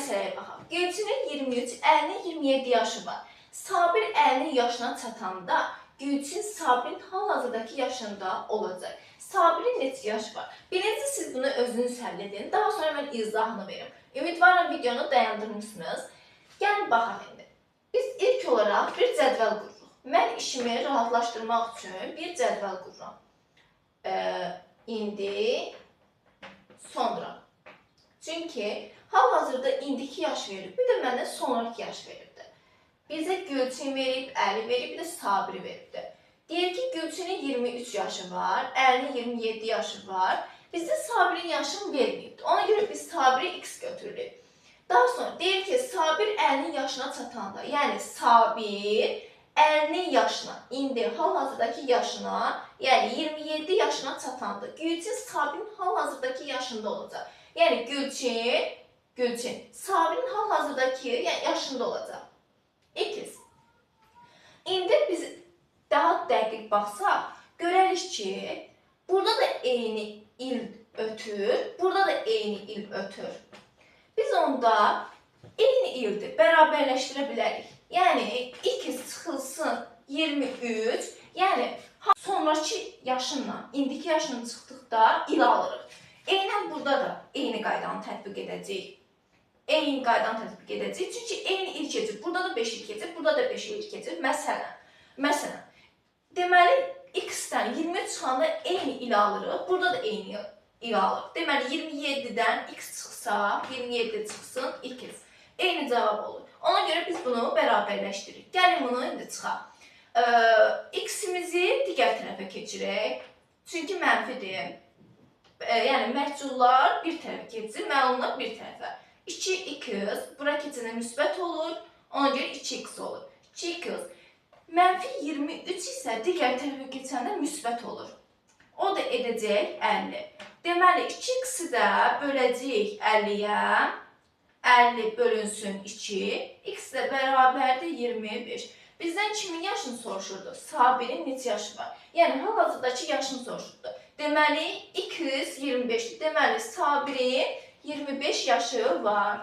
məsələyə baxaq. Gülçinin 23, Əlinin 27 yaşı var. Sabir Əlinin yaşına çatanda Gülçin Sabirin hal-hazırdakı yaşında olacaq. Sabirin neçə yaşı var? Birinci siz bunu özünüz həll edin. Daha sonra mən izahını verim. Ümidvarım videonu dayandırmışsınız. Gəlin baxaq indi. Biz ilk olaraq bir cədvəl qururuq. Mən işimi rahatlaşdırmaq üçün bir cədvəl qururam. İndi, sonra. Çünki hal-hazırda indiki yaş verib, bir də məndən sonraki yaş veribdir. Bizə Gülçin verib, Əli verib, bir də Sabiri veribdir. Deyir ki, Gülçinin 23 yaşı var, Əlinin 27 yaşı var. Bizdə Sabirin yaşını verməyibdir. Ona görə biz Sabiri x götürürük. Daha sonra deyir ki, Sabir Əlinin yaşına çatanda, yəni Sabir Əlinin yaşına, indi hal-hazırdakı yaşına, yəni 27 yaşına çatanda Gülçin Sabirin hal-hazırdakı yaşında olacaq. Yəni Gülçin Sabirin hal-hazırdakı yaşında olacaq. İkiz. İndi biz daha dəqiq baxsaq, görərik ki, burada da eyni il ötür, burada da eyni il ötür. Biz onda eyni ildir, bərabərləşdirə bilərik. Yəni, ikiz çıxılsın 23, yəni sonraki yaşınla, indiki yaşını çıxdıqda il alırıq. Eynən burada da eyni qaydanı tətbiq edəcəyik. Eyni qaydanı tətbiq edəcəyik. Çünki eyni il keçir. Burada da 5 il keçir, burada da 5 il keçir. Məsələn, deməli, x-dən 23 çıxanda eyni il alırıq, burada da eyni il alırıq. Deməli, 27-dən x çıxsa, 27 çıxsın 2. Eyni cavab olur. Ona görə biz bunu bərabərləşdiririk. Gəlin bunu indi çıxaq. X-imizi digər tərəfə keçirək. Çünki mənfidir. Yəni, məhcullar bir tərəfə keçir, məlumlar bir tərəfə. 2x, bura keçəndə müsbət olur, ona görə 2x olur. 2x. Mənfi 23 isə digər tərəfə keçəndə müsbət olur. O da edəcək 50. Deməli, 2x-i də böləcəyik 50-yə. 50 bölünsün 2. X də bərabərdir 25. Bizdən kimin yaşını soruşurdu? Sabirin neçə yaşı var? Yəni, hal-hazırdakı yaşını soruşurdu. Deməli, x 25'dir. Deməli, Sabirin 25 yaşı var.